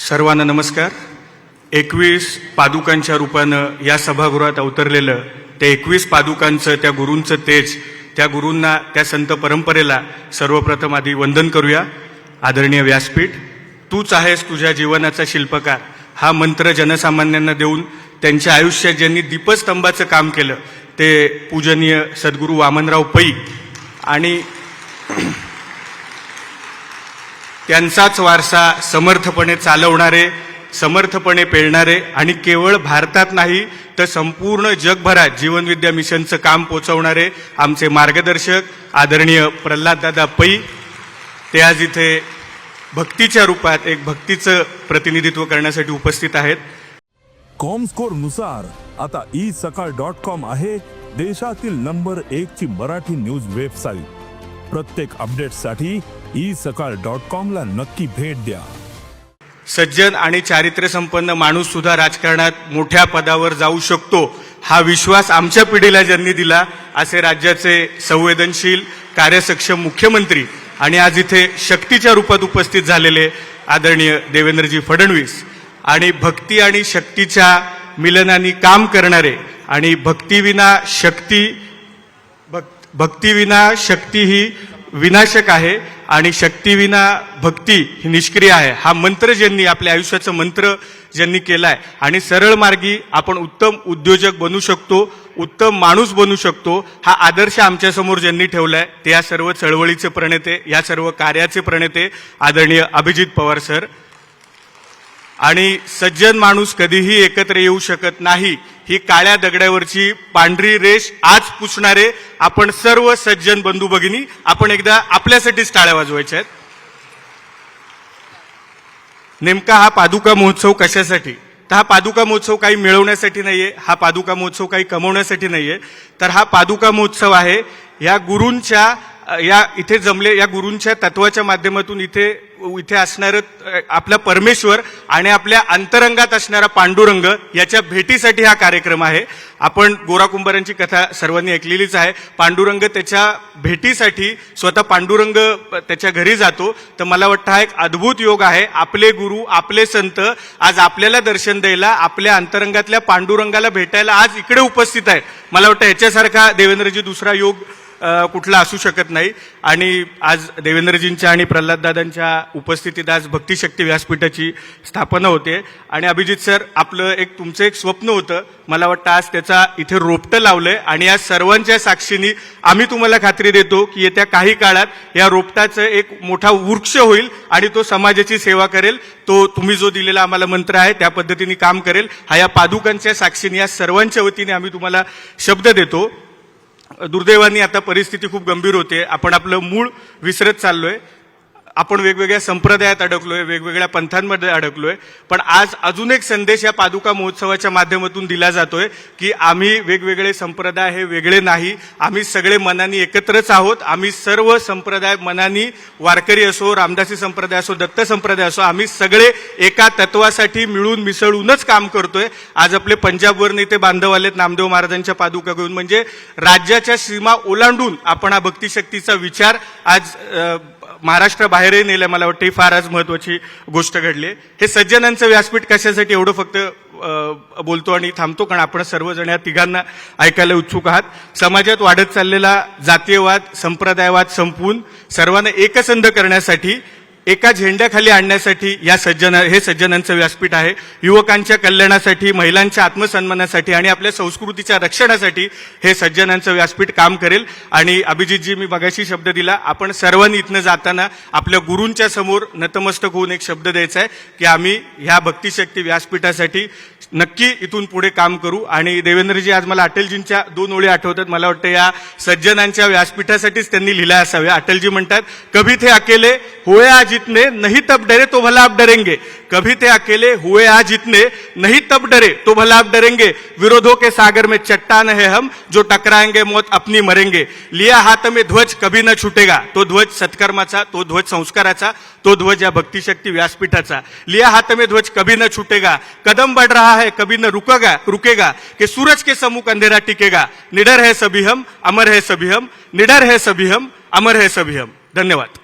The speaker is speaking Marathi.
सर्वांना नमस्कार। 21 पादुकांच्या रूपानं या सभागृहात अवतरलेलं त्या 21 पादुकांचं, त्या गुरूंचं तेज, त्या गुरूंना, त्या संत परंपरेला सर्वप्रथम आधी वंदन करूया। आदरणीय व्यासपीठ, तूच आहेस तुझ्या जीवनाचा शिल्पकार हा मंत्र जनसामान्यांना देऊन त्यांच्या आयुष्यात ज्यांनी दीपस्तंभाचं काम केलं ते पूजनीय सद्गुरू वामनराव पै आणि त्यांचाच वारसा समर्थपणे चालवणारे, समर्थपणे पेलणारे आणि केवळ भारतात नाही तर संपूर्ण जगभरात जीवनविद्या मिशनचं काम पोचवणारे आमचे मार्गदर्शक आदरणीय प्रल्हाददादा पै, ते आज इथे भक्तीच्या रूपात एक भक्तीचं प्रतिनिधित्व करण्यासाठी उपस्थित आहेत। कॉमस्कोर नुसार आता isakal.com आहे देशातील नंबर 1 ची मराठी न्यूज वेबसाईट। प्रत्येक अपडेटसाठी isakal.com ला नक्की भेट द्या। सज्जन आणि चारित्र्य संपन्न माणूस सुद्धा राजकारणात मोठ्या पदावर जाऊ शकतो हा विश्वास आमच्या पिढीला ज्यांनी दिला असे राज्याचे संवेदनशील कार्यसक्षम मुख्यमंत्री आणि आज इथे शक्तीच्या रूपात उपस्थित झालेले आदरणीय देवेंद्रजी फडणवीस आणि भक्ती आणि शक्तीच्या मिलनाने काम करणारे आणि भक्तीविना शक्ती ही विनाशक आहे आणि शक्तीविना भक्ती ही निष्क्रिय आहे हा मंत्र ज्यांनी आपल्या आयुष्याचं मंत्र ज्यांनी केलाय आणि सरळ मार्गी आपण उत्तम उद्योजक बनू शकतो, उत्तम माणूस बनू शकतो हा आदर्श आमच्या समोर ज्यांनी ठेवलाय ते या सर्व चळवळीचे प्रणेते, या सर्व कार्याचे प्रणेते आदरणीय अभिजित पवार सर। आणि सज्जन माणूस कधीही एकत्र येऊ शकत नाही ही काळ्या दगडावरची पांढरी रेष आज पुसणारे आपण सर्व सज्जन बंधू भगिनी, आपण एकदा आपल्यासाठीच टाळ्या वाजवायच्या आहेत। नेमका हा पादुका महोत्सव कशासाठी? तर हा पादुका महोत्सव काही मिळवण्यासाठी नाहीये, हा पादुका महोत्सव काही कमवण्यासाठी नाहीये, तर हा पादुका महोत्सव आहे या गुरूंच्या, या इथे जमले या गुरूंच्या तत्वाच्या माध्यमातून इथे असणारं आपला परमेश्वर आणि आपल्या अंतरंगात असणारा पांडुरंग याच्या भेटीसाठी हा कार्यक्रम आहे। आपण गोरा कुंभारांची कथा सर्वांनी ऐकलेलीच आहे। पांडुरंग त्याच्या भेटीसाठी स्वतः पांडुरंग त्याच्या घरी जातो, तर मला वाटतं हा एक अद्भुत योग आहे। आपले गुरु, आपले संत आज आपल्याला दर्शन द्यायला, आपल्या अंतरंगातल्या पांडुरंगाला भेटायला आज इकडे उपस्थित आहेत। मला वाटतं याच्यासारखा देवेंद्रजी दुसरा योग कुठला असू शकत नाही। आणि आज देवेंद्रजींच्या आणि प्रल्हाददादांच्या उपस्थितीत आज भक्तिशक्ती व्यासपीठाची स्थापना होते आणि अभिजित सर, आपलं तुमचं एक स्वप्न होतं, मला वाटतं आज त्याचा इथे रोपटं लावलंय आणि या सर्वांच्या साक्षीने आम्ही तुम्हाला खात्री देतो की येत्या काही काळात या रोपटाचं एक मोठा वृक्ष होईल आणि तो समाजाची सेवा करेल, तो तुम्ही जो दिलेला आम्हाला मंत्र आहे त्या पद्धतीने काम करेल। हा या पादुकांच्या साक्षीने या सर्वांच्या वतीने आम्ही तुम्हाला शब्द देतो। दुर्दैवाने आता परिस्थिती खूप गंभीर होते, आपण आपलं मूळ विसरत चाललोय, आपण वेगवेगळ्या संप्रदायात अडकलोय, वेगवेगळ्या पंथांमध्ये अडकलोय, पण आज अजून एक संदेश या पादुका महोत्सवाच्या माध्यमातून दिला जातोय की आम्ही वेगवेगळे संप्रदाय हे वेगळे नाही, आम्ही सगळे मनाने एकत्रच आहोत। आम्ही सर्व संप्रदाय मनाने, वारकरी असो, रामदासी संप्रदाय असो, दत्त संप्रदाय असो, आम्ही सगळे एका तत्वासाठी मिळून मिसळूनच काम करतोय। आज आपले पंजाबवरून इथे बांधव आलेत नामदेव महाराजांच्या पादुका घेऊन, म्हणजे राज्याच्या सीमा ओलांडून आपण हा भक्तिशक्तीचा विचार आज महाराष्ट्राबाहेरही नेलं। मला वाटतं ही फार आज महत्वाची गोष्ट घडली। हे सज्जनांचं व्यासपीठ कशासाठी एवढं फक्त बोलतो आणि थांबतो कारण आपण सर्वजण या तिघांना ऐकायला उत्सुक आहात। समाजात वाढत चाललेला जातीयवाद, संप्रदायवाद संपवून सर्वांना एकसंध करण्यासाठी, एका झेंड्याखाली आणण्यासाठी हे सज्जनांचं व्यासपीठ आहे। युवकांच्या कल्याणासाठी, महिलांच्या आत्मसन्मानासाठी आणि आपल्या संस्कृतीच्या रक्षणासाठी हे सज्जनांचं व्यासपीठ काम करेल। आणि अभिजितजी, मी मगाशी शब्द दिला, आपण सर्वांनी इथनं जाताना आपल्या गुरूंच्या समोर नतमस्तक होऊन एक शब्द द्यायचा आहे की आम्ही ह्या भक्तिशक्ती व्यासपीठासाठी नक्की इथून पुढे काम करू। आणि देवेंद्रजी, आज मला अटलजींच्या 2 ओळी आठवतात, मला वाटतं या सज्जनांच्या व्यासपीठासाठीच त्यांनी लिहिल्या असाव्या। अटलजी म्हणतात, कभी थे अकेले हुए आज इतने, नहीं तब डरे तो भला आप डरेंगे। कभी थे अकेले हुए आज इतने, नहीं तब डरे तो भला आप डरेंगे। विरोधों के सागर में चट्टान है हम, जो टकराएंगे मौत अपनी मरेंगे। लिया हाथ में ध्वज कभी न छूटेगा, तो ध्वज सत्कर्माचा, तो ध्वज संस्काराचा, तो ध्वज या भक्तिशक्ती व्यासपीठाचा। लिया हाथ में ध्वज कभी न छूटेगा, कदम बढ़ रहा है कभी न रुकेगा, कि सूरज के सम्मुख अंधेरा टिकेगा। निडर है सभी हम, अमर है सभी हम, निडर है सभी हम, अमर है सभी हम। धन्यवाद।